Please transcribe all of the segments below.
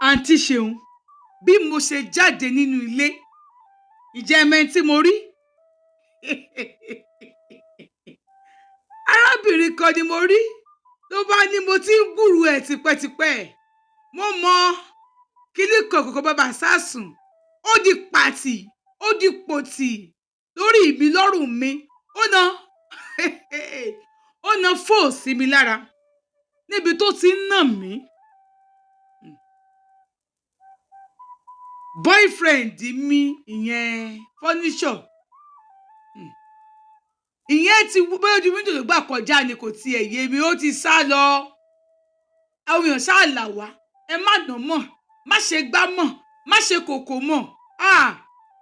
àǹtí Ṣeun bí mo ṣe jáde nínú ilé ìjẹ́ ẹmẹ́ tí mo rí arábìnrin kan ni mo rí ló bá ní mo ti ń gbúrú ẹ̀ tipẹ́tipẹ́ mo mọ kíní kòkòkò bàbá sásùn ó di pàtì ó di pòtì lórí mi lọ́rùn mi ó na fóò sí mi lára níbi tó ti ń nà mí. Boyfriend mi ìyẹn fọ́níṣọ̀ ìyẹn ti bóyá ojú wíńdò ló gbà kọjá ni kò tiẹ̀ yé mi ó ti sá lọ àwọn èèyàn ṣáà là wá ẹ má nà mọ̀ má ṣe gbá mọ̀ má ṣe kòkò mọ̀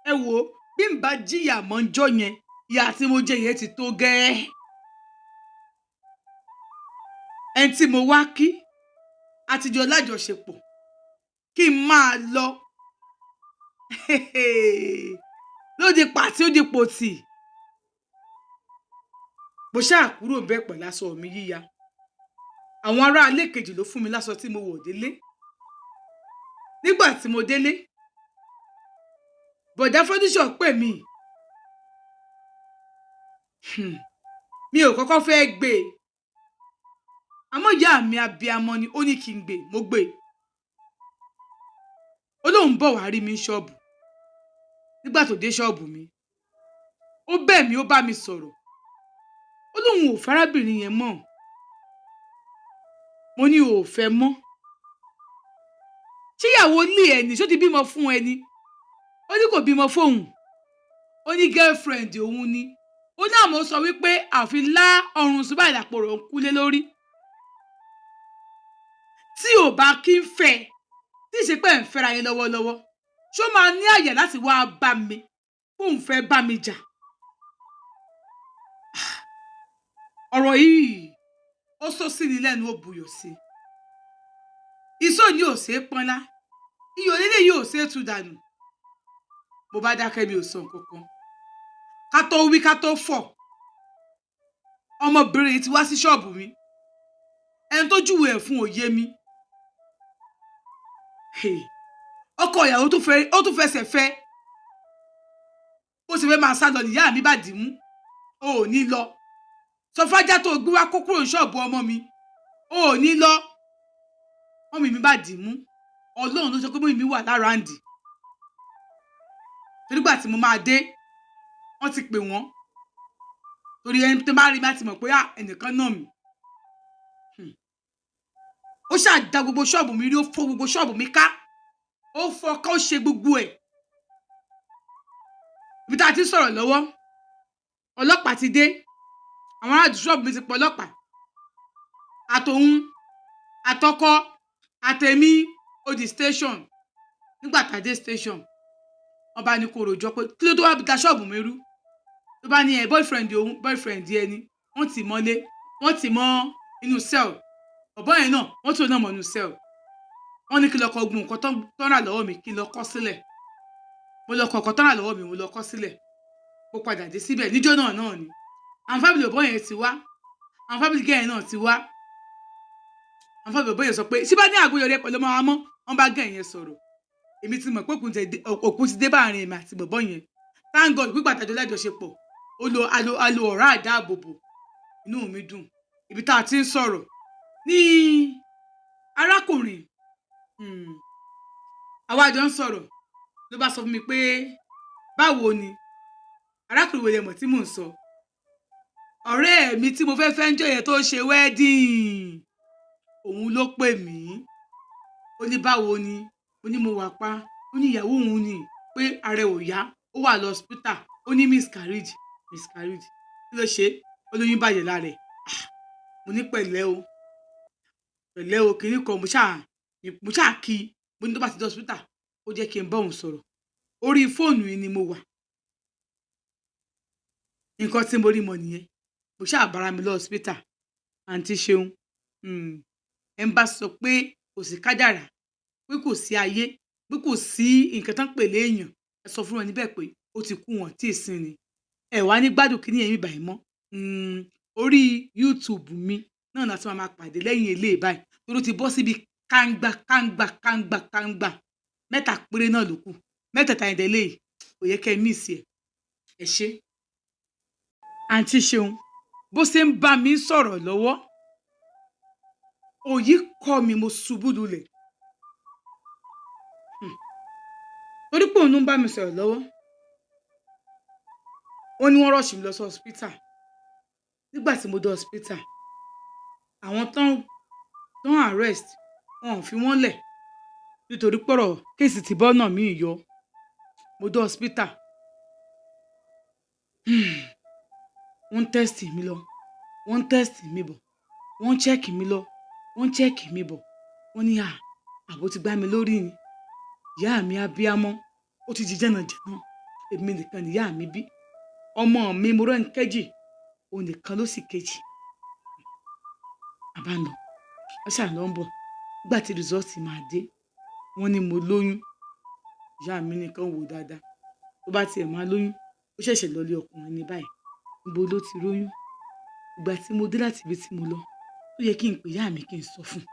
ẹ wò ó bí n bá jìyà mọ́ ń jọ yẹn ìyà tí mo jẹ yẹn ti tó gẹ́ẹ́ ẹni tí mo wá kí àtijọ́ lájọṣepọ̀ kí n máa lọ lóde pàtí ó di pòtì mo ṣáà kúrò bẹ́ẹ̀ pẹ̀lú aṣọ mi yíya àwọn ará ilé kejì ló fún mi láṣọ tí mo wọ̀ délé nígbà tí mo délé bọ̀dá fọ́níṣọ̀ pè mí mi ò kọ́kọ́ fẹ́ gbé e àmọ́ ìyá mi abiyamọ ni ó ní kí n gbé mo gbé e ó lóun bọ̀ wá rí mi ṣọ́ọ̀bù nígbà tó dé ṣọ́ọ̀bù mi ó bẹ̀ mí ó bá mi sọ̀rọ̀ ó lóun ò fárábìnrin yẹn mọ́ mo ní o ò fẹ́ mọ́ ṣíyàwó lé ẹni ṣó ti bímọ fún ẹni ó ní kò bímọ fóun ó ní girlfriend òun ni ó ní àmọ́ sọ wípé àfi lá ọrùn ṣùgbọ́n àdàpọ̀ rẹ̀ ń kúlé lórí tí ò bá kí ń fẹ́ tí ì ṣe pé ń fẹ́ra yín lọ́wọ́lọ́wọ́ ṣó máa ní àyè láti wá bá mi kóun fẹ́ bá mi jà ọ̀rọ̀ yìí ó sọ sí ni lẹ́nu ó buyọ̀ sí iṣó ni ò ṣe é pọ́nlá iyọ̀ lélẹ̀ yìí ò ṣe é tú dànù mo bá dákẹ́ mi ò sọ nǹkan kan ká tó wí ká tó fọ̀ ọmọbìnrin yìí ti wá sí ṣọ́ọ̀bù mi ẹni tó júwe ẹ̀ fún òye mi ọkọ ìyàwó ó tún fẹsẹ̀ fẹ́ ó sì fẹ́ máa sá lọ nìyá mi bá dì mú ó ò ní lọ sọ fájá tó gbé wá kó kúrò ní ṣọ́ọ̀bù ọmọ mi ó ò ní lọ ọmọ mi bá dì mú ọlọ́run ló sọ pé mọ́ mi wà lára àǹdì nígbà tí mo máa dé wọ́n ti pè wọ́n torí ẹni tó bá rí mi láti mọ̀ pé ẹnìkan náà mi ó ṣáà da gbogbo ṣọ́ọ̀bù mi rí ó fọ́ gbogbo ṣọ́ọ̀bù mi ká ó fọ́ ká ó ṣe gbogbo ẹ̀ ibi tá a ti sọ̀rọ̀ lọ́wọ́ ọlọ́pàá ti dé àwọn ará ṣọ́ọ̀bù mi ti pọ̀ ọlọ́pàá àtòun àtọkọ àtẹ̀mí ó di station nígbà tá a dé station wọ́n bá ní kó rojọ́ pé kí ló tó wá da ṣọ́ọ̀bù mi rú ló bá ní boyfriend ẹni wọ́n ti mọ́lé wọ́n ti mọ́ inú cell ọ̀bọ̀n yẹn náà wọ́n tún náà mọ̀ inú cell wọ́n ní kí lọ kọ gbogbo nǹkan tó rà lọ́wọ́ mi kí lọ kọ sílẹ̀ mo lọ kọ nǹkan tó rà lọ́wọ́ mi mo lọ kọ sílẹ̀ mo padà dé síbẹ̀ níjọ́ náà ni àwọn fábìlì ọ̀bọ̀n yẹn ti wá àwọn fábìlì gẹ́yìn náà ti wá àwọn fábìlì ọ̀bọ̀n yẹn sọ pé síbá ní àgbóyọ̀ rẹ pẹ̀lú ọmọ wa mọ́ wọ́n bá gẹ̀yìn yẹn sọ̀rọ̀ èmi ti mọ̀ pé òkú ti dé báàrin èmi àti bọ̀bọ̀ yẹn thank God pípa àtàjọ lájọṣepọ̀ ó lo alo ọ̀rá àdáàbòbò inú mi dùn ibi tá a ti ń sọ̀rọ̀ ní arákùnrin àwa jọ ń sọ̀rọ̀ ló bá sọ fún mi pé báwo ni arákùnrin wòye mọ̀ tí mò ń sọ ọ̀rẹ́ mi tí mo fẹ́ ń jọyẹ̀ tó ṣe wedding òun ló pè mí ó ní báwo ni ó ní mo wà pa ó ní ìyàwó òun ni pé ààrẹ ò yá ó wà lọ hospital ó ní miscarriage kí ló ṣe ó lóyún bàjẹ́ lára ẹ̀ mo ní pẹ̀lẹ́ o kìíní kan mo ṣáà kí mo ní tó bá ti dé hospital ó jẹ́ kí n bá òun sọ̀rọ̀ orí fóònù yìí ni mo wà nǹkan tí mo rí mọ̀ nìyẹn mo ṣáà bára mi lọ hospital àǹtí Ṣeun ẹ ń bá sọ pé kò sí kádàrá pé kò sí ayé pé kò sí nǹkan tán pè léèyàn ẹ sọ fún wọn níbẹ̀ pé ó ti kú wọn tí ì sin ni ẹ wá ní gbádùn kí ní ẹ̀mí báyìí mọ́ orí YouTube mi náà láti máa pàdé lẹ́yìn eléyìí báyìí tó ló ti bọ́ síbi kàǹgbà mẹ́ta péré náà ló kù mẹ́tẹ̀ẹ̀ta ìdẹ́lẹ̀ yìí kò yẹ kẹ́ ẹ mí sí ẹ ṣe. àǹtí Ṣeun bó ṣe ń bá mi sọ̀rọ̀ lọ́wọ́ òyì kọ́ mi mo ṣubú lulẹ̀ torí pé òun ń bá mi sọ̀rọ̀ lọ́wọ́ wọ́n ní wọ́n rọ̀ṣì mi lọ sí hospital nígbà tí mo dé hospital àwọn tán arrest wọn ò fi wọ́n lẹ̀ nítorí pọ̀rọ̀ kéèsì tí bọ́nà mi yọ mo dé hospital wọ́n test mi lọ wọ́n test mi bọ̀ wọ́n check mi lọ wọ́n check mi bọ̀ wọ́n ní àbó ti gbá mi lórí ni ìyá mi abíámọ ó ti di jẹ́nàjẹ́nà èmi nìkan nìyá mi bí ọmọ mi mo rán kejì òun nìkan ló sì kejì àbánà wọ́n ṣàlọ́ ń bọ̀ nígbà tí rìsọ́ọ̀tì máa dé wọ́n ní mo lóyún ìyá mi nìkan wò dáadáa tó bá tiẹ̀ máa lóyún ó ṣẹ̀ṣẹ̀ lọlé ọkùnrin ní báyìí níbo ló ti róyún ìgbà tí mo dé láti ibi tí mo lọ ó yẹ kí n pè ìyá mi kí n sọ fún un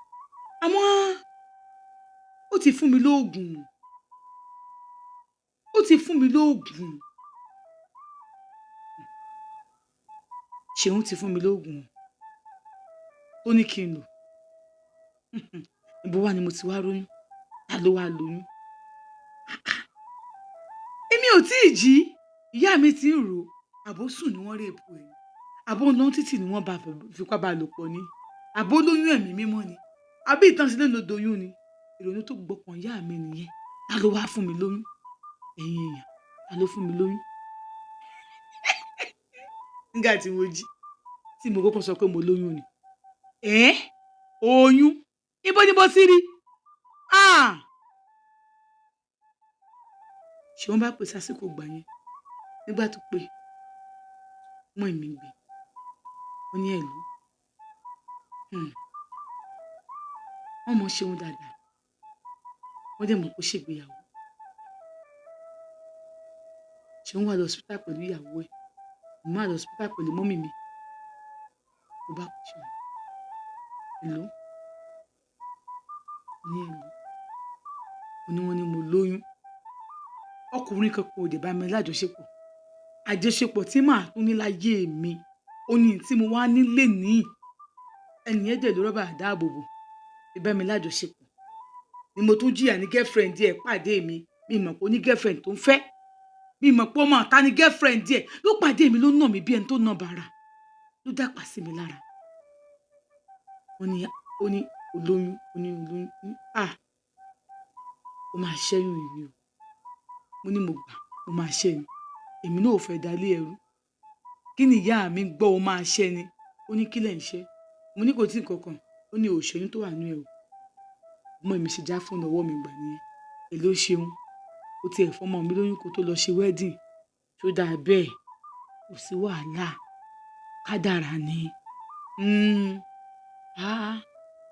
àmọ́ ó ti fún mi lóògùn Ṣeun ti fún mi lóògùn tó ní kí n lò níbo wá ni mo ti wá róyún ta ló wá lóyún èmi ò tí ì jí ìyá mi ti ń rò àbó sùn ni wọ́n rèébù ẹ̀ àbó ń lọ títì ni wọ́n bá fipá bá lò pọ̀ ni àbó lóyún ẹ̀mí mímọ́ ni àbí ìtànsílẹ̀ ló doyún ni ìrònú tó gbọkàn ìyá mi nìyẹn ta ló wá fún mi lóyún ẹ̀yin èèyàn ta ló fún mi lóyún nígbà tí mo jí tí mo kọ́kọ́ sọ pé mo lóyún ni oyún ibo ni mo ti rí ṣé wọ́n bá pè sásìkò gbà yẹn nígbà tó pé mọ́ ìmí gbé wọ́n ní ẹ̀lú wọ́n mọ̀ Ṣeun dáadáa wọ́n dẹ̀ mọ̀ kó ṣègbéyàwó Ṣeun wà lọ hospital pẹ̀lú ìyàwó ẹ̀ mo máa lọ hospital pẹ̀lú mọ́mì mi mo bá kó Ṣeun ẹ̀lú ní ẹ̀lú wọ́n ní mo lóyún ọkùnrin kankan ò dé bá mi lájọṣepọ̀ àjọṣepọ̀ tí màá tún ní láyé mi ó ní tí mo wá nílé ní ẹnìyẹn dẹ̀ ló rọ́bà dáàbòbò ìbá mi lájọṣepọ̀ ni mo tún jìyà ní girlfriend díẹ̀ pàdé mi mọ̀ pé ó ní girlfriend tó ń fẹ́ mi mọ̀ pé ọmọ ọ̀tá ní girlfriend díẹ̀ ló pàdé mi ló nà mí bí ẹni tó nà bàrà ló dàpà sí mi lára ó ní olóyún ó máa ṣẹ́yún ìwé o mo ní mo gbà ó máa ṣẹ́ ni èmi náà ò fẹ́ dalé ẹrú kí ni ìyá mi gbọ́ ó máa ṣẹ́ ni ó ní kílẹ̀ ń ṣe mo ní kò tí nǹkan kan ó ní òṣèyún tó wà nú ẹ o ọmọ mi ṣe já fún ọwọ́ mi gbà nìyẹn èló Ṣeun ó tiẹ̀ fọmọ mi lóyún kó tó lọ ṣe wedding tó dáa bẹ́ẹ̀ kò sí wàhálà kádàrá ni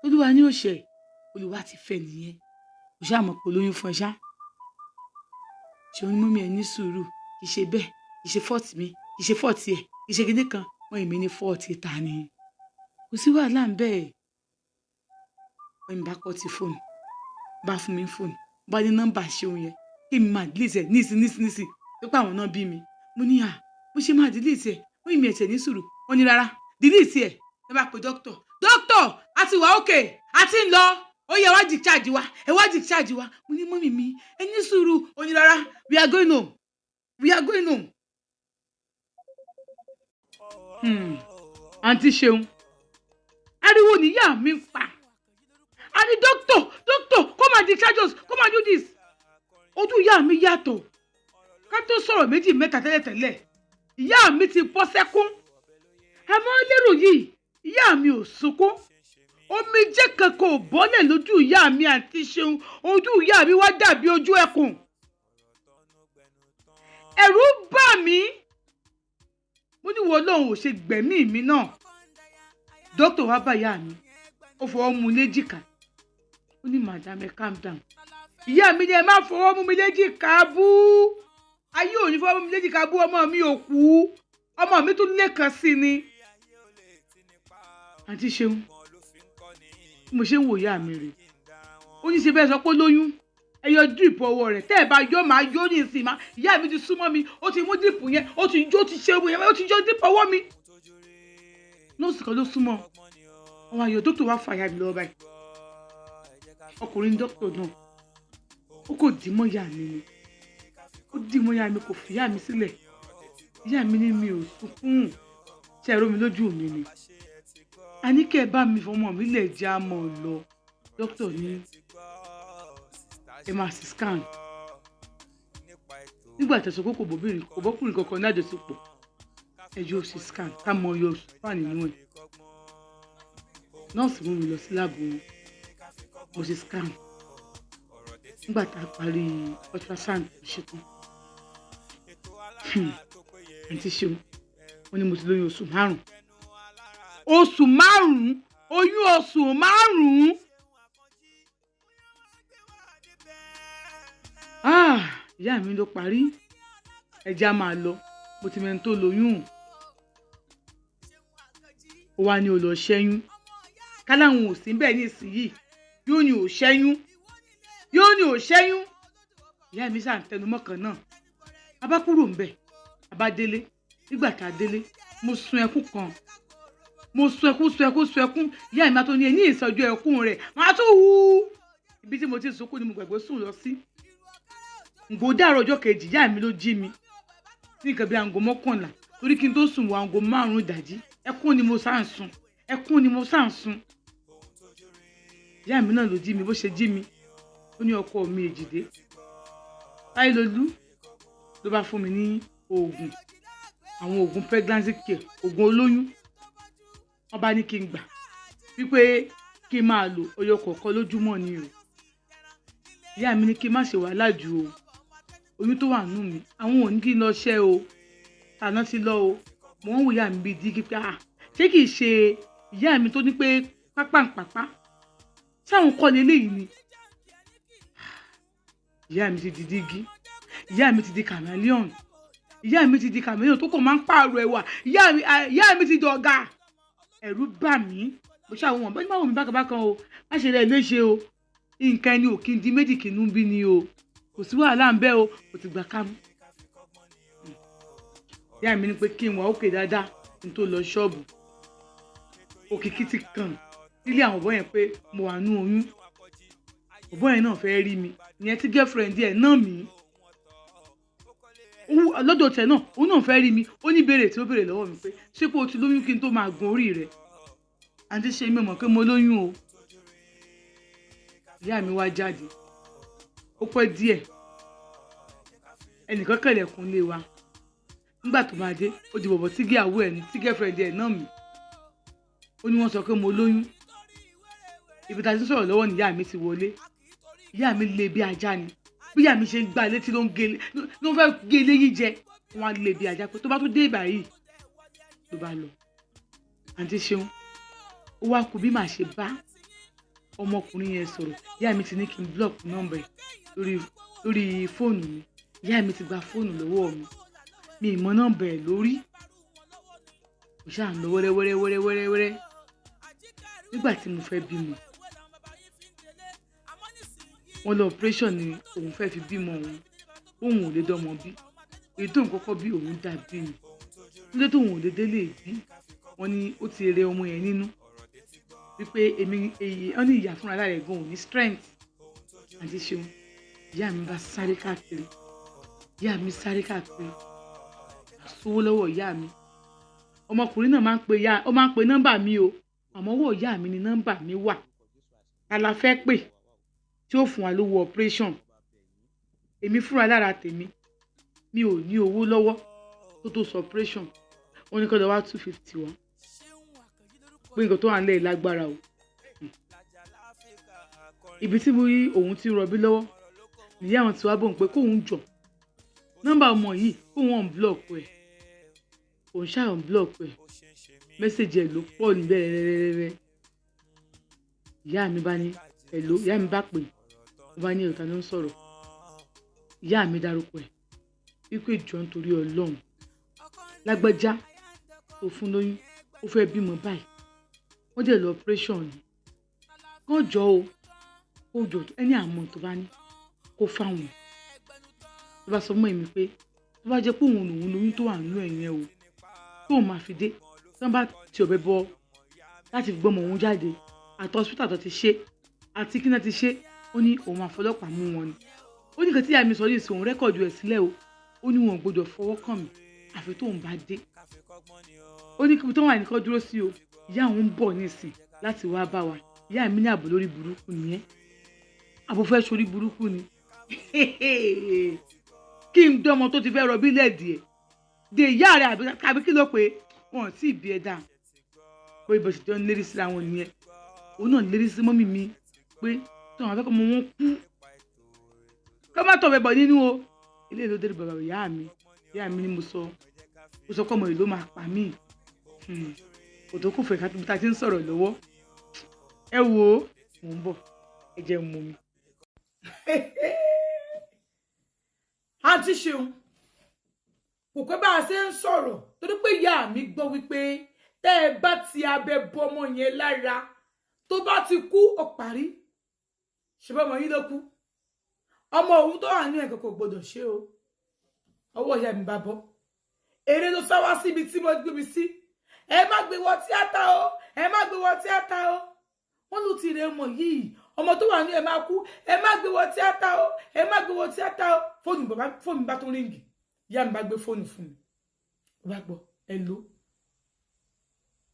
olúwa ní òṣè olúwa ti fẹ́ nìyẹn kò ṣáà mọ̀ pé olóyún fún ẹ ṣá Ṣeun ní mọ́mí ẹ ní sùúrù kì í ṣe bẹ́ẹ̀ kì í ṣe fọ́ọ̀tì mi kì í ṣe fọ́ọ̀tì ẹ̀ kì í ṣe kíní kan wọ́n èmi ní fọ́ọ̀tì ta ni kò sí wàhálà ń bẹ́ẹ̀ wọ́n mi bá kọ́ ti fóònù bá fún mi fóònù bá ní nọ́mbà Ṣeun yẹn kí mi máa delete ẹ̀ nísì pípa àwọn náà bí mi mo ní mo ṣe máa delete ẹ̀ wọ́n èmi ẹ̀ṣẹ̀ ní sùúrù wọ́n ní rárá delete ẹ̀ ẹ bá pe dókítà a ti wà ókè a ti ń lọ ó yẹ wá discharge wa mo ní mọ́mì mi ẹ ní sùúrù ó ní rárá we are going home. àǹtí Ṣeun ariwo níyà mi ń pa a ní doctor come and discharge us come and do this ojú ìyá mi yàtọ̀ ká tó sọ̀rọ̀ méjì mẹ́ta tẹ́lẹ̀tẹ́lẹ̀ ìyá mi ti bọ́ sẹ́kún àmọ́ lérò yìí ìyá mi ò sunkún omijé kankan ò bọ́lẹ̀ lójú ìyá mi àǹtí Ṣeun ojú ìyá mi wá dàbí ojú ẹkùn ẹ̀rù bà mí mo ní wọ́n lọ́hùn ò ṣe gbẹ̀mí mi náà dókítà wá bá ìyá mi ó fọwọ́ mú léjìká ó ní madam ẹ calm down ìyá mi ni ẹ má fọwọ́ mú mi léjìká bú ayé ò ní fọwọ́ mú mi léjìká bú ọmọ mi ò kú ọmọ mi tún lẹ́kan sí ni àǹtí Ṣeun mo ṣe ń wò ìyá mi rè ó ní ṣe bẹ́ẹ̀ sọ pé lóyún ẹ yọ drip ọwọ́ rẹ̀ tẹ́ ẹ bá yọ máa yọ ní ìsìn máa ìyá mi ti súnmọ́ mi ó ti mú drip yẹn ó ti ṣe ewu yẹn ó ti yọ drip ọwọ́ mi. nọ́ọ̀sì kan ló súnmọ́ àwọn ayọ̀ dókítà wá fàyà mi lọ́wọ́ báyìí ọkùnrin dókítà náà ó kò dì mọ́ ìyá mi ni ó dì mọ́ ìyá mi kò fi ìyá mi sílẹ̀ ìyá mi ní mi ò sunkún ṣe ẹ̀rọ mi lójú mi ni a ní kẹ́ ẹ bá mi fọmọ mi lè jẹ́ àmọ́ lọ dókítà ní ẹ máa sì scan nígbà tẹ̀sán kó kò bọ́kùnrin kankan ní àjọṣepọ̀ ẹ yóò sì scan ká mọ yóò wà nínú ẹ̀ nọ́ọ̀sì mú mi lọ sí láàbù wọn mo sì scan nígbà tá a parí ultrasound ṣe tán àǹtí ṣeun wọ́n ní mo ti lóyún oṣù márùn-ún oyún oṣù márùn-ún ìyá mi ló parí ẹja máa lọ mo ti mẹ́ni tó lóyún ó wá ní ó lọ ṣẹ́yún káláwọn ò sí bẹ́ẹ̀ nísìnyìí yóò ní ò ṣẹ́yún ìyá mi ṣàn tẹnumọ́ kan náà a bá kúrò ń bẹ̀ a bá délé nígbà tá a délé mo sun ẹkún kan mo sun ẹkún ìyá mi máa tó ní ẹ ní ìsọjú ẹkún rẹ̀ máa tó wú ibi tí mo ti sunkún ni mo gbàgbé sùn lọ sí ǹgbò dàrọ̀ ọjọ́ kejì ìyá mi ló jí mi ní nǹkan bí aago 11 torí kí n tó sùn wọ aago 5 ìdájí ẹkún ni mo sá ń sun ìyá mi náà ló jí mi bó ṣe jí mi ó ní ọkọ mi Èjìdé Táílolú ló bá fún mi ní oògùn àwọn oògùn pregnancy care oògùn olóyún wọ́n bá ní kí n gbà wípé kí n máa lò ọyọ kọ̀ọ̀kan lójúmọ́ ni o ìyá mi ní kí n má ṣe wàhálà jù o oyún tó wà nù mí àwọn ò ní kí n lọ ṣẹ́ o tàná ti lọ o mò ń wò ìyá mi bíi dígí pé ṣé kìí ṣe ìyá mi tó ní pé pápá sáwọn kọ́ ni eléyìí ni ìyá mi ti di dígí ìyá mi ti di chameleon tó kò máa ń pààrọ̀ ẹwà ìyá mi ti dọ̀gà ẹ̀rù bà mí mo ṣàwọn wọn bọ́jú máa wò mí bákan o má ṣe rẹ̀ léṣe o nǹkan ẹni ò kí n di méjì kìnnú bí ni o kò sí wàhálà ń bẹ o kò ti gbà ká mú ìyá mi ní pé kí n wà òkè dáadáa kí n tó lọ ṣọ́ọ̀bù òkìkí ti kàn sílé àwọn ọ̀bọ yẹn pé mo wà nú oyún ọ̀bọ yẹn náà fẹ́ rí mi ìyẹn tí girlfriend ẹ̀ náà mí lọ́dọ̀ tẹ̀ náà òun náà fẹ́ rí mi ó ní ìbéèrè tí ó béèrè lọ́wọ́ mi pé ṣé pé o ti lóyún kí n tó máa gun orí rẹ̀ àǹtí ṣe mi mọ̀ pé mo lóyún o ìyá mi wá jáde ó pẹ́ díẹ̀ ẹnìkan kẹlẹ̀kùn lé wa nígbà tó máa dé ó di bọ̀bọ̀ tí gíàwó ẹ̀ ní tí girlfriend ẹ̀ náà mí ó ní wọ́n sọ pé mo lóyún ibi tá a ti sọ̀rọ̀ lọ́wọ́ níyà mi ti wọlé ìyá mi lé bí ajá ni bí ìyá mi ṣe ń gbá létí ló ń fẹ́ gé léyìí jẹ wọ́n á lé bí ajá pé tó bá tó dé ìbàyìí ló bá lọ àǹtí ṣeun ó wá kú bí màá ṣe bá ọmọkùnrin yẹn sọ̀rọ̀ ìyá mi ti ní kí n block nọ́mbà ẹ̀ lórí fóònù mi ìyá mi ti gba fóònù lọ́wọ́ mi ìmọ̀ nọ́mbà ẹ̀ lórí kò ṣáà ń lọ wẹ́rẹ́wẹ́rẹ́ nígbà tí mo fẹ́ bímọ wọ́n lọ operation ni òun fẹ́ fi bímọ òun ò lè dọ́mọ bí èyí tó ń kọ́kọ́ bí òun dà bí mi nílé tóun ò lè délé bí wọ́n ní ó ti rẹ ọmọ yẹn nínú wípé wọ́n ní ìyá fúnra rẹ̀ gan ò ní strength àti ṣeun ìyá mi bá sáré káàkiri àsówó lọ́wọ́ ìyá mi ọmọkùnrin náà máa ń pe nọ́mbà mi o àmọ́ owó ìyá mi ni nọ́mbà mi wà ta la fẹ́ pè tí ó fún wa lówó operation èmi fúnra lára tèmi mi ò ní owó lọ́wọ́ tó sọ operation wọ́n ní kó lọ wá 250 wá pé nǹkan tó wà nílẹ̀ lágbára o ibi tí òun ti rọbí lọ́wọ́ nìyá àwọn tí wàá bọ̀ ń pé kóun jọ nọ́mbà ọmọ yìí kóun unblock ẹ̀ òun ṣáà unblock ẹ̀ mẹ́sẹ̀jì ẹ̀ ló pọ̀ níbẹ̀ rẹ́rẹ́rẹ́rẹ́ ìyá mi bá ní hello ìyá mi bá pè ó bá ní ọ̀tá ló ń sọ̀rọ̀ ìyá mi dárúkọ ẹ̀ wípé ìjọ nítorí Ọlọ́run lágbájá tó fún lóyún ó fẹ́ bímọ báyìí wọ́n dẹ̀ lọ operation ni kàn jọ o ó jọ ẹni àmọ́ tó bá ní kó fáwọn tó bá sọ mọ́ èmi pé tó bá jẹ́ pé òun lòun lóyún tó wà nínú ẹ̀yẹn o tóun máa fi dé tí wọ́n bá ti ọ̀bẹ bọ láti fi gbọ́mọ òun jáde àti hospital tó ti ṣe àti kí náà ti ṣe ó ní òun àfọlọ́pàá mú wọn ni ó ní nǹkan tí ìyá mi sọ ní ìsìn òun rẹ́kọ̀dù ẹ̀ sílẹ̀ o ó ní wọn ò gbọdọ̀ fọwọ́ kàn mí àfi tóun bá dé ó ní kí tó wà nìkan dúró sí o ìyá òun ń bọ̀ nísìn láti wá bá wa ìyá mi ní àbò lórí burúkú nìyẹn àbò fẹ́ sórí burúkú ni kí n dọ́mọ tó ti fẹ́ rọbí lẹ́ẹ̀dì ẹ̀ de ìyá rẹ̀ àbí kí ló pé wọn ò tí ì bí ẹ dáa pé ibò sì jọ ń lérí síra wọn nìyẹn òun náà lérí sí mọ́mì mi pé tí wọn afẹ́kọ̀ọ́ mọ wọn kú kọ́ má tọ̀ bẹ̀bọ̀ nínú o ilé ìlú dé bàbá ìyá mi ni mo sọ pé ọmọ ìlú máa pa mí kò tó kù fẹ́ ká tó bí ta ti ń sọ̀rọ̀ lọ́wọ́ ẹ wò ó mò ń bọ̀ ẹ jẹ́ mú mi. àǹtí Ṣeun kò pẹ́ bá a ṣe ń sọ̀rọ̀ torí pé ìyá mi gbọ́ wípé tẹ́ ẹ bá ti abẹ bọ ọmọ yẹn lára tó bá ti kú ó parí ṣùgbọ́n ọmọ yìí ló kú ọmọ òun tó wà ní ẹ̀kọ́ kò gbọdọ̀ ṣe o ọwọ́ ìyá mi bá bọ́ èrè ló sá wá síbi tí mo gbé mi sí ẹ má gbé wọ tíátà o ẹ má gbé wọ tíátà o wọ́n ló ti rẹ ọmọ yìí ọmọ tó wà ní ẹ máa kú ẹ má gbé wọ tíátà o ẹ má gbé wọ tíátà o fóònù bá tó ríngì ìyá mi bá gbé fóònù fún mi ó bá gbọ́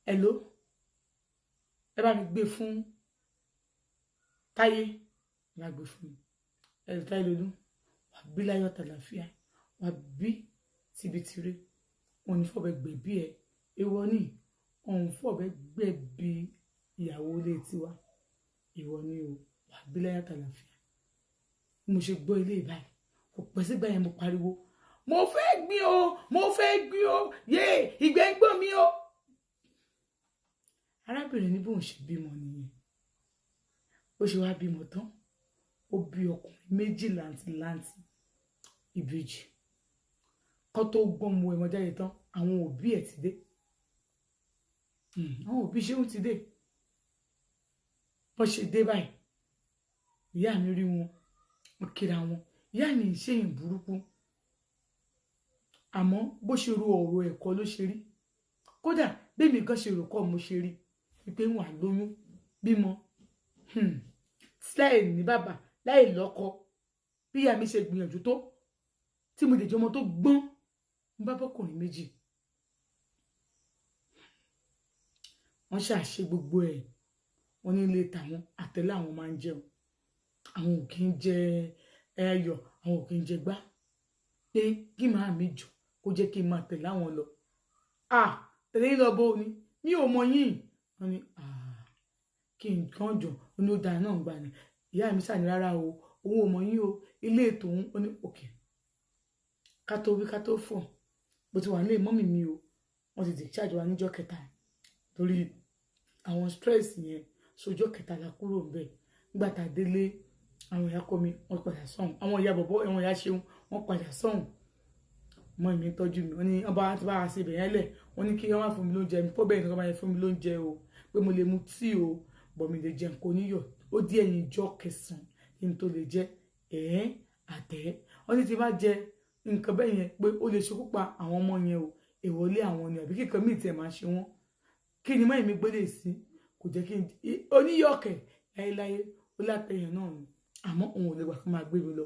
hello ẹ bá mi gbé fún Táyé ẹ bá gbé fún mi ẹ Táyé lolú wà bí láyọ̀ tàlàfíà wà bí tibitire wọn ní fọbẹ gbẹ̀bí ẹ ìwọ ní òun fọbẹ gbẹ̀bí ìyàwó ilé tiwa ìwọ ní o wà bí láyọ̀ tàlàfíà mo ṣe gbọ́ ilé ìbáyìí kò pẹ́ sígbà yẹn mo pariwo mo fẹ́ gbin o yé ìgbẹ́ ń gbọ́ mi o. arábìnrin ní bóun ṣe bímọ nìyẹn ó ṣe wá bímọ tán ó bí ọkùnrin méjì làǹtìlanti ìbejì kọ́ tó gbọ́n mu ẹ̀mọ́ jáde tán àwọn òbí ẹ̀ ti dé àwọn òbí Ṣeun ti dé bọ́n ṣe dé báyìí ìyá mi rí wọn wọ́n kíra wọn ìyá mi ń ṣèyìn burúkú àmọ́ bó ṣe ro ọ̀rọ̀ ẹ̀kọ́ ló ṣe rí kódà bẹ́ẹ̀mi kan ṣe rò kọ́ mo ṣe rí wípé wọn àlóyún bímọ láì ní bàbá láì lọ́kọ bí ìyá mi ṣe gbìyànjú tó tí mo lè jẹ́ ọmọ tó gbọ́n mo bá bọ́kùnrin méjì wọ́n ṣàṣe gbogbo ẹ̀ wọ́n ní ilé tàwọn àtẹ̀lé àwọn máa ń jẹun àwọn ò kí ń jẹ ẹyọ àwọn ò kí ń jẹ gbá pé kí màá mi jọ kó jẹ́ kí n máa tẹ̀lé àwọn lọ tẹ̀lé yín lọ bó ni mi ò mọ yín wọ́n ní kí n kàn jọ ó ní ó dáa náà gbà ní ìyá mi sàní rárá o òun ò mọ yín o ilé ètò òun ó ní òkè ká tó wí ká tó fọ̀ bó ti wà nílé mọ́mì mi o wọ́n ti discharge wa níjọ́ kẹta torí àwọn stress yẹn sójọ́ kẹta la kúrò ń bẹ̀ nígbà tá a délé àwọn ìyá kọ́ mi wọ́n padà sọ́hùn àwọn ìyá bọ̀bọ́ àwọn ìyá Ṣeun wọ́n padà sọ́hùn mọ́ mi tọ́jú mi wọ́n ní ọba ti bá wa ṣe ibẹ̀ yẹn lẹ̀ wọ́n ní kí wọ́n wá fún mi lóúnjẹ mi pọ́ bẹ́ẹ̀ ni wọ́n máa yẹ fún mi lóúnjẹ o pé mo lè mu tíì o bọ̀ mi lè jẹ nǹkan oníyọ̀ ó di ẹ̀yìn ìjọ kẹsàn-án kí n tó lè jẹ àtẹ́ wọ́n ní ti bá jẹ nǹkan bẹ́ẹ̀ yẹn pé ó lè ṣekú pa àwọn ọmọ yẹn o ìwọlé àwọn ni àbí kíkan míì tiẹ̀ máa ṣe wọ́n kí ni mọ́ èmi gbélé sí kò jẹ́ kí n oníyọ̀kẹ̀ láéláé ó látẹ̀yìn náà ni àmọ́ òun ò lè gbà kó máa gbé mi lọ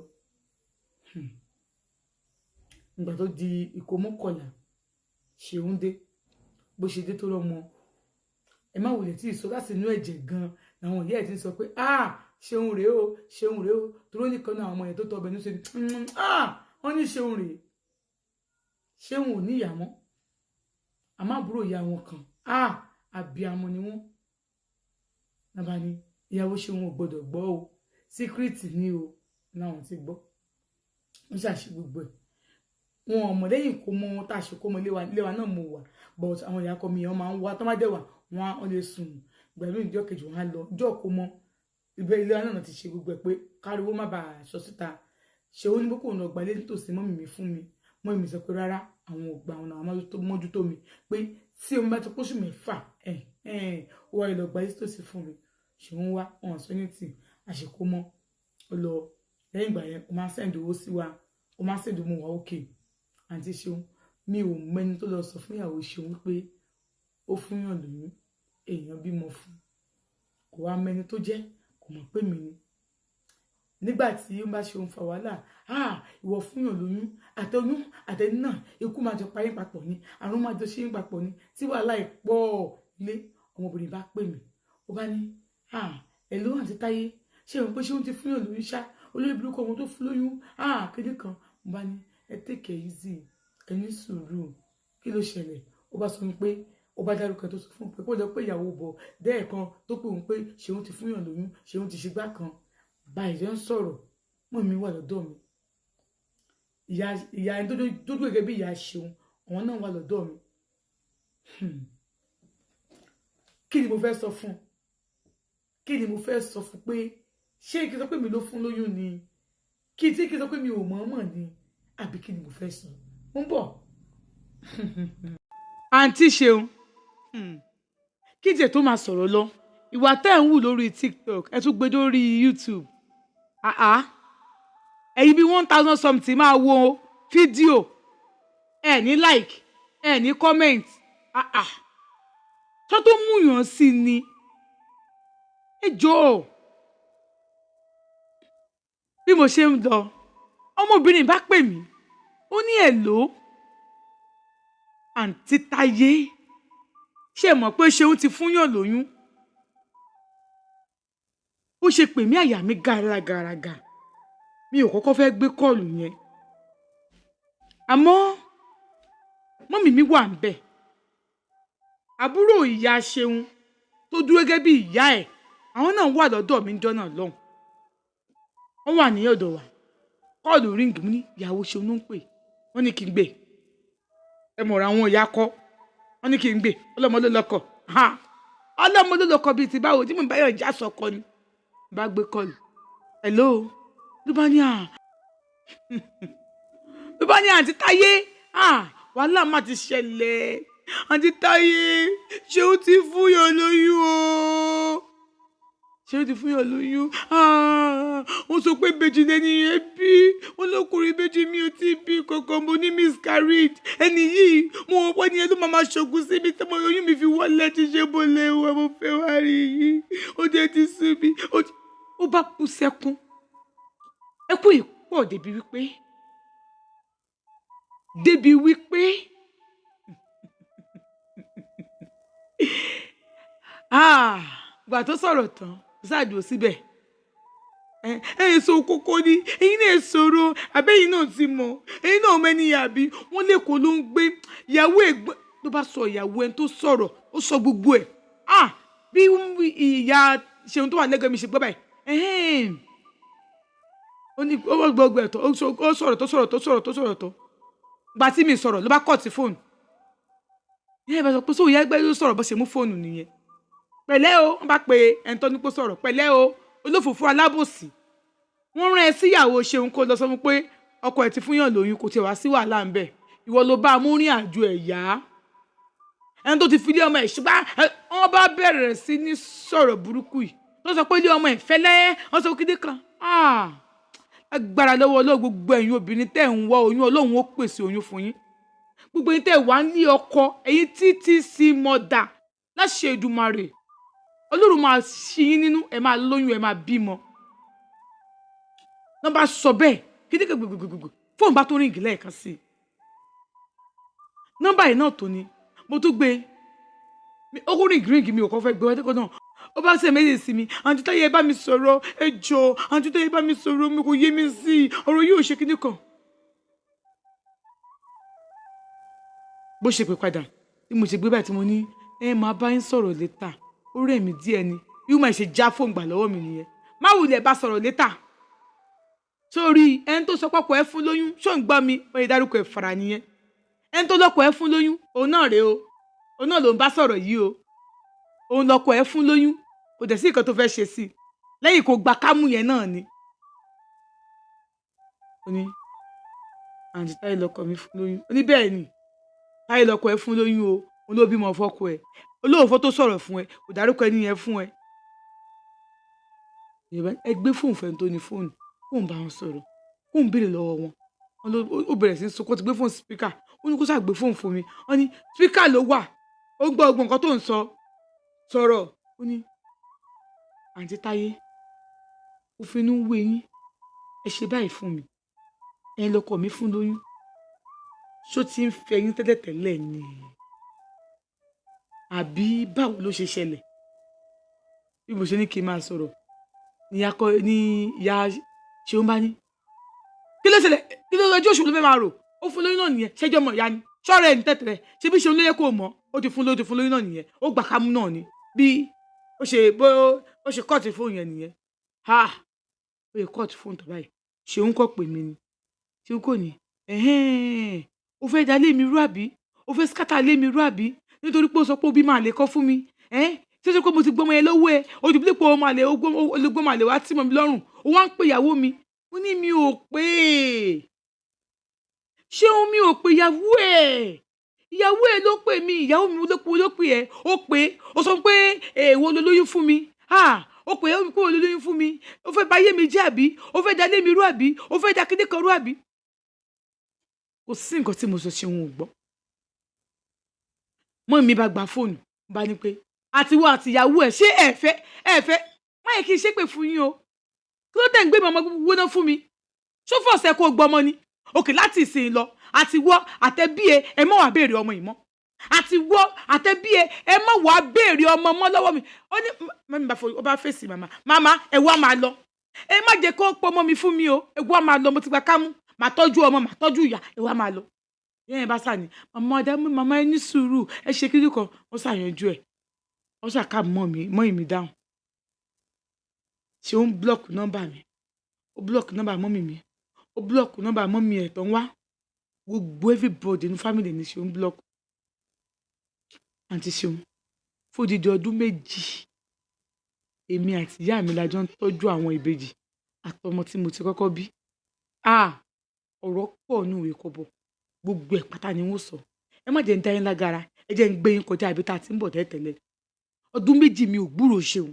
ìgbà tó di ìkómọ́kànlá Ṣeun dé bó ṣe dé tó lọ́mọ ẹ má wòlé tí ìsọ láti inú ẹ̀jẹ̀ gan làwọn ìyá ẹ̀ ti sọ pé Ṣeun rèé o dúró nìkan náà àwọn ọmọ yẹn tó tọ́ ọbẹ̀ ní ṣe wọ́n ní Ṣeun rèé Ṣeun ò ní ìyá mọ́ àmọ́ àbúrò ìyá wọn kan àbíamọ ni wọ́n nàbà ni ìyàwó Ṣeun ò gbọdọ̀ gbọ́ o síkírìtì ni o láwọn ti gbọ́ wọ́n ṣàṣì gbogbo ẹ̀ wọn ò mọ̀ lẹ́yìn kó mọ tá a ṣe kó mọ ilé wa náà mo wà but àwọn ìyá kọ́ mi yẹn máa ń wá tó má dẹ̀ wà wọ́n lè sùn gbẹ̀lú ìjọ kejì wọn á lọ ìjọ kó mọ ibẹ̀ ilé wa náà ti ṣe gbogbo ẹ̀ pé káriwó má bàa sọ síta Ṣeun ní bókò náà gbalẹ̀ nítòsí mọ́mì mi fún mi mọ́mì mi sọ pé rárá àwọn ò gbà àwọn náà mójútó mi pé tí omi bá ti pósù mẹ́fà ó wà lọ gbalẹ̀ nítòsí fún mi Ṣeun wá wọn sọ ní tì àṣekó mọ́ ó lọ lẹ́yìn ìgbà yẹn ó máa ń sẹ́ndì owó sí wa ó máa ń sẹ́ndì owó wa òkè àǹtí Ṣeun mi ò mẹ́ni tó lọ sọ fún ìyàwó Ṣeun pé ó fúnyàn lóyún èèyàn bímọ fún kò wá mẹ́ni tó jẹ́ kò mọ̀ pé mi ni nígbà tí ó bá Ṣeun fa wàhálà ìwọ fúnyàn lóyún àtẹni náà ikú máa jọ parí papọ̀ ni àrùn máa jọ ṣe ń papọ̀ ni tí wàhálà ìpọ̀ lé ọmọbìnrin bá pè mí ó bá ní ẹ̀ló àti Táyé ṣé òun pé Ṣeun ti fúnyàn lóyún ṣá olórí burúkú ọmọ tó fún lóyún kéde kan mo bá ní ẹ take it easy ẹ ní sùúrù kí ló ṣẹlẹ̀ ó bá sọ pé ó bá dárúkọ tó sọ fún un pé kó jọ pé ìyàwó bọ̀ dẹ́ẹ̀kan tó pè òun pé Ṣeun ti fúnyàn lóyún Ṣeun ti ṣègbà kan báyìí jẹ́ ń sọ̀rọ̀ mọ́ mi wà lọ́dọ̀ mi ìyá ẹni tó dúró gẹ́gẹ́ bí ìyá Ṣeun àwọn náà wà lọ́dọ̀ mi kí ni mo fẹ́ sọ fún kí ni mo fẹ́ sọ fún pé ṣé kí n sọ pé mi ló fún lóyún ni kí n sọ pé mi ò mọ̀ọ́mọ̀ ni àbí kí ni mo fẹ́ sọ mo ń bọ̀. àǹtí Ṣeun kí jẹ́ tó máa sọ̀rọ̀ lọ ìwà tẹ́ ń wù lórí TikTok ẹ tún gbé lórí YouTube ẹ̀yin bí 1000 something máa wo fídíò ẹ ní like ẹ ní comment tó tó mú yàn sí ni ẹ jọ̀ọ́ bí mo ṣe ń lọ ọmọbìnrin bá pè mí ó ní ẹ̀ló àǹtí Táyé ṣé mọ̀ pé Ṣeun ti fúnyàn lóyún ó ṣe pè mí àyà mi gàràgàràgà mi ò kọ́kọ́ fẹ́ gbé kọ́ọ̀lù yẹn àmọ́ mọ́mì mi wà ń bẹ̀ àbúrò ìyá Ṣeun tó dúró gẹ́gẹ́ bí ìyá ẹ̀ àwọn náà wà lọ́dọ̀ mi jọ́nà lọ́hùn wọ́n wà ní ọ̀dọ̀ wa kọ́ọ̀lù ríǹgì mú ní ìyàwó Ṣeun ló ń pè wọ́n ní kí n gbé ẹ mọ̀ra àwọn ìyá kọ́ wọ́n ní kí n gbé ọlọ́mọ ló lọ́kọ̀ ọlọ́mọ ló lọ́kọ̀ bíi ti báwo tí mo bá yọ̀ já sọkọ ni bá gbé kọ́ọ̀lù hello ló bá ní àǹtí Táyé wàhálà má ti ṣẹlẹ̀ àǹtí Táyé Ṣeun ti fúnyàn lóyún o Ṣeun ti fúnyàn lóyún wọ́n sọ pé ìbejì lẹ́ni yẹn bí wọ́n lọ́kùnrin ìbejì mi ò tí bí kankan mo ní miscarried ẹni yìí mo wọ́n pẹ́ ni ẹ ló máa ṣògùn síbi tí mo oyún mi fi wọlé ti ṣe bó lè wọ mo fẹ́ wá rí yìí ó jẹ́ ti sú mi ó bá kú sẹ́kún ẹkún yìí pọ̀ débi wípé gbà tó sọ̀rọ̀ tán ṣáàdùn síbẹ̀ èso kókó ni ẹ̀yin náà sọ̀rọ̀ àbẹ́yìn náà ti mọ̀ ẹ̀yin náà mẹ́ni àbí wọ́n lẹ́kọ̀ọ́ ló ń gbé ìyàwó ẹ̀gbọ́n tó bá sọ ìyàwó ẹni tó sọ̀rọ̀ ó sọ gbogbo ẹ̀ bí ìyá Ṣeun tó wà lẹ́gbẹ̀ẹ́ mi ṣe gbọ́ báyìí ó ní ó wọ́n gbogbo ẹ̀ tó ó sọ̀rọ̀ tó gba tí mi sọ̀rọ̀ ló bá kọ̀ sí fóònù ìyá ìbá sọ pé sóò ìyá ẹgbẹ́ ló sọ̀rọ̀ bó ṣe mú fóònù nìyẹn pẹ̀lẹ́ o wọ́n bá pe ẹni tó ní kó sọ̀rọ̀ pẹ̀lẹ́ o olófòfó alábòsí wọ́n rán ẹ síyàwó Ṣeun kó lọ sọ fún pé ọkọ ẹ̀ ti fúnyàn lóyún kò tiẹ̀ wá sí wàhálà ń bẹ̀ ìwọ ló bá mú rìn àjò ẹ̀ yá ẹni tó ti fi ilé ọmọ ẹ̀ ṣùgbọ́n wọ́n bá bẹ̀rẹ̀ sí ní sọ̀rọ̀ burúkú yìí tó sọ pé ilé ọmọ ẹ̀ fẹ́lẹ́ wọ́n sọ kíndé kan agbára lọ́wọ́ Ọlọ́run gbogbo ẹ̀yin obìnrin tẹ́ ń wá oyún Ọlọ́run ó pèsè oyún fún yín gbogbo yín tẹ́ wá ń lé ọkọ ẹ̀yin TTC mọ̀dà láṣẹ Èdùmàrè Ọlọ́run máa ṣí yín nínú ẹ̀ máa lóyún ẹ̀ máa bímọ náà bá sọ bẹ́ẹ̀ kíndé gbogbogbò fóònù bá tó ríǹgì lẹ́ẹ̀kan sí i nọ́mbà yìí náà tó ni mo tún gbé ó kó ríǹgì mi ò kọ́ fẹ́ gbé wájú kan náà ó bá ṣe méjì sí mi àǹtí Táyé bá mi sọ̀rọ̀ ẹ jọ̀ọ́ àǹtí Táyé bá mi sọ̀rọ̀ mi kò yé mi sí i ọ̀rọ̀ yóò ṣe kíní kan. bó ṣe pè padà bí mo ṣe gbé báyìí tí mo ní máa bá yín sọ̀rọ̀ létà ó rẹ̀ mí díẹ̀ ni bí mo ṣe já fóònù gbà lọ́wọ́ mi nìyẹn má wulẹ̀ bá sọ̀rọ̀ létà sórí ẹni tó sọ pọ́pọ́ ẹ fún lóyún ṣó ń gbọ́ mi ó yẹ dárúkọ ẹ̀ fara nìyẹn ẹni tó lọ́kọ ẹ fún lóyún òun náà rèé o òun náà ló ń bá sọ̀rọ̀ yìí o òun lọ́kọ ẹ fún lóyún kò dẹ̀ sí nǹkan tó fẹ́ ṣe sí i lẹ́yìn kò gba kámú yẹn náà ni. ó ní àǹtí Táyé lọ́kọ mi fún lóyún ó ní bẹ́ẹ̀ ni Táyé lọ́kọ ẹ fún lóyún o òun ló bímọ fọ́kọ ẹ olóòfó tó sọ̀rọ̀ fún ẹ kò dárúkọ ẹni yẹn fún ẹ. ẹ gbé fóònù fẹ́ni tó ní fóònù kóun bá wọn sọ̀rọ̀ kóun béèrè lọ́wọ́ wọn ó bẹ̀rẹ̀ sí í sunkún ti gbé fóònù spíkà ó ní kó ṣáà gbé fóònù fún mi wọ́n ní spíkà ló wà ó gbọ́ gbogbo nǹkan tó ń sọ̀rọ̀ ó ní àǹtí Táyé ó fi inú wé yín ẹ ṣe báyìí fún mi ẹ̀yin lọkọ mi fún lóyún ṣó ti ń fẹ́ yín tẹ́lẹ̀tẹ́lẹ̀ ni àbí báwo ló ṣe ṣẹlẹ̀ bí mo ṣe ní kí n máa sọ̀rọ̀ ní ìyá ṣeun bá ní kí ló ṣẹlẹ̀ kí ló lọ́jọ́ oṣù ló fẹ́ máa rò ó fún lóyún náà nìyẹn ṣẹ́jọ́ mọ̀ ìyá ni ṣọ́ọ̀rẹ́ ẹ̀ ní tẹ̀tẹ̀rẹ̀ ṣé bí ṣeun ló yẹ kó mọ̀ ó ti fún lóyún náà nìyẹn ó gbà kámú náà ni bí ó ṣe kọ́ọ̀tì fóònù yẹn nìyẹn ó yẹ kọ́ọ̀tì fóònù tó báyìí ṣeun kọ́ pè mí ni ṣeun kò ní ó fẹ́ da lé mi rú àbí ó fẹ́ skátà lé mi rú àbí nítorí pé ó sọ pé òbí máa lè kọ́ fún mi ṣé pé mo ti gbọ́mọ yẹn lọ́wọ́ ẹ̀ ó ti bí pé ó lè gbọ́mọ àlè wá tí mo lọ́rùn ó wá ń pè ìyàwó mi mo ní mi ò pé ṣéun mi ò pé ìyàwó ẹ̀ ló pè mí ìyàwó mi ló pè ẹ́ ó pé ó sọ pé èèwọ̀ ló lóyún fún mi ó pè é kó ló lóyún fún mi ó fẹ́ báyé mi jẹ́ àbí ó fẹ́ dalé mi rú àbí ó fẹ́ da kíndé kan rú àbí kò sí nǹkan tí mo sọ ṣe wọn ò gbọ́ mọ́ mi bá gba fóònù bá ní pé àtiwọ́ àtìyàwó ẹ̀ ṣé ẹ fẹ́ má yẹ kí n ṣépè fún yín o kí ló tẹ̀ ń gbé mi ọmọ gbóná fún mi ṣó fọ̀ọ̀sẹ̀ kó gbọmọ ni òkè láti ìsìn lọ àtiwọ́ àtẹ̀bí ẹ má wàá béèrè ọmọ yìí mọ́ àtiwọ́ àtẹ̀bí ẹ má wàá béèrè ọmọ mọ́ lọ́wọ́ mi ó ní mẹ́mi bá fèsì màmá ẹ wá máa lọ ẹ má jẹ́ kó pọ̀ mọ́ mi fún mi o ẹ wá máa lọ mo ti gba kámú màá tọ́jú ọmọ màá tọ́jú ìyá ẹ wá máa lọ yẹn bá sà ní màmá ẹ ní sùúrù ẹ ṣe kíní kan wọ́n ṣàyànjú ẹ̀ wọ́n ṣàká mọ́ ìmí dáhùn ṣé ó ń blọ́ọ̀kù nọ́mbà mi ó blọ́ọ̀kù nọ́mbà mọ́mì mi ó blọ́ọ̀kù nọ́mbà mọ́mì ẹ̀ tó ń wá gbogbo everybody ní family ní ṣé ó ń blọ́ọ̀kù àǹtí ṣeun fódìdí ọdún méjì èmi àti ìyá mi la jọ ń tọ́jú àwọn ìbejì àtọmọ tí mo ti kọ́kọ́ bí ọ̀rọ̀ pọ̀ nù ìwé kọ́bọ̀ gbogbo ẹ̀ pátá ni wọ́n sọ ẹ má jẹ́ ń dá yín lágara ẹ jẹ́ ń gbé yín kọjá ibi tá a ti ń bọ̀ tẹ́tẹ̀lẹ̀ ọdún méjì mi ò gbúròó ṣeun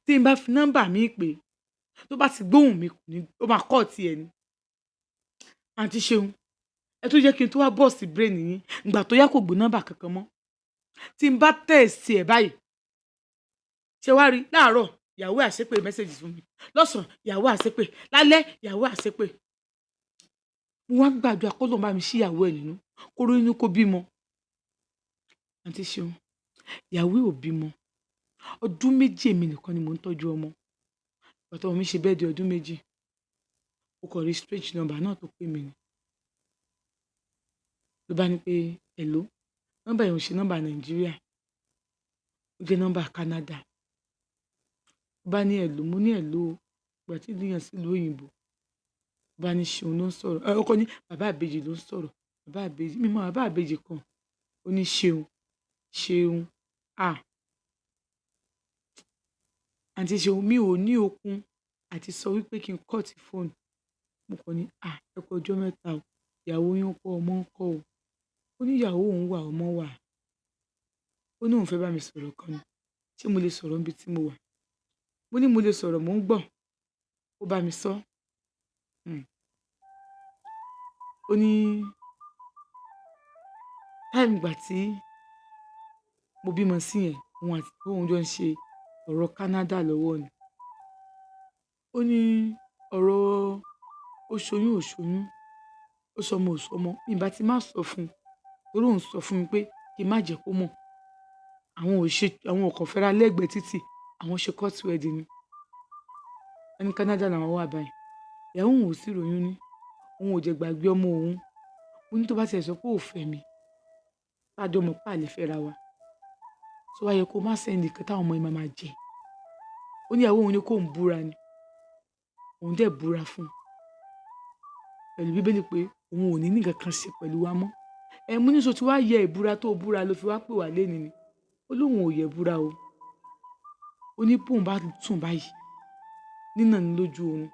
tí n bá fi nọ́mbà mi pè tó bá ti gbóhùn mi kò ní ó máa kọ́ ọ̀tí ẹ̀ ni àǹtí ṣeun ẹ tó jẹ́ kí n tó wá bọ́ọ̀sì brain yín ìgbà tó yá kò gbé nọ́mbà kankan mọ́ tí n bá tẹ̀sí ẹ̀ báyìí ṣe wá rí láàárọ̀ ìyàwó àṣepè mẹ́sẹ̀gì fún mi lọ́sàn-án ìyàwó àṣepè lálẹ́ ìyàwó àṣepè mo wá gbàdúrà kó lóun bá mi ṣí ìyàwó ẹ̀ nínú kó rí inú kó bímọ àǹtí ṣeun ìyàwó ò bímọ ọdún méjì èmi nìkan ni mò ń tọ́jú ọmọ bàtà mi ṣe bẹ́ẹ̀ di ọdún méjì ó kọ̀ rí strange number náà tó pè mí ni ló bá ní pé hello nọ́mbà yẹn ò ṣe nọ́mbà nàìjíríà ó jẹ́ nọ́mbà Canada ó bá ní hello mo ní hello ìgbà tí ìlú yẹn sí ìlú òyìnbó ó bá ní ṣeun ló ń sọ̀rọ̀ ọkọ ní bàbá àbèjì ló ń sọ̀rọ̀ bàbá àbèjì mímọ́ bàbá àbèjì kan ó ní ṣeun àǹtí ṣeun mi ò ní okun àti sọ wípé kí n kọ́ọ̀tì fóònù mo kàn ní ẹ kú ọjọ́ mẹ́ta o ìyàwó yín ń kọ́ ọmọ ń kọ́ o ó ní ìyàwó òun wà ọmọ wà ó ní òun fẹ́ bá mi sọ̀rọ̀ kan ni ṣé mo lè sọ̀rọ̀ níbi tí mo wà mo ní mo lè sọ̀rọ̀ mò ń gbọ́ ó bá mi sọ ó ní táìmù ìgbà tí mo bímọ sí yẹn òun àti òun jọ ń ṣe ọ̀rọ̀ Canada lọ́wọ́ ni ó ní ọ̀rọ̀ òṣòyún ó sọmọ òṣọmọ mi bá ti má sọ fún un torí òun sọ fún mi pé kí n má jẹ́ kó mọ̀ àwọn ọkọ̀ fẹ́ra lẹ́gbẹ̀ẹ́ títì àwọn ṣe court wedding ni ẹni Canada làwọn wà báyìí ìyàwó òun ò sì ròyún ní òun ò jẹ́ gbàgbé ọmọ òun ó ní tó bá tiẹ̀ sọ pé ò fẹ́ mi tájọ́ mọ̀ pé àlè fẹ́ra wa tó wáyé kó má sẹ́ndì kan táwọn ọmọ yìí máa jẹ ó ní ìyàwó òun ní kó ń búra ni òun dẹ̀ búra fún un pẹ̀lú bíbélì pé òun ò ní nǹkan kan ṣe pẹ̀lú wa mọ́ mú ní so tí wàá yẹ ìbúra tó búra ló fi wá pè wá lẹ́ni ni ó lóun ò yẹ búra o ó ní bóun bá tún báyìí nínà ní lójú oorun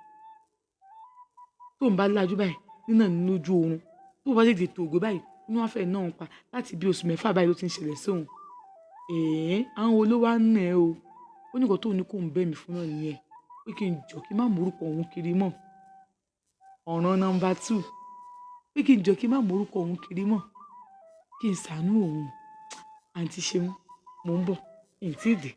tóun bá lájú báyìí nínà ní lójú oorun tóun bá tètè tó ògbé báyìí inú wọn fẹ́ náà ń pa láti bí oṣù mẹ́fà báyìí ló ti ń ṣẹlẹ̀ sóun àwọn wo ló wá ń nà ẹ́ o ó ní nǹkan tóun ní kó ń bẹ̀ mí fún náà nìyẹn pé kí n jọ kí n má morúkọ òun kiri mọ́. Ọ̀ràn nọmba 2 pé kí n jọ kí n má morúkọ òun kiri mọ́, kí n ṣàánú òun. Àǹtí Ṣeun, mò ń bọ̀, n tí ì dé.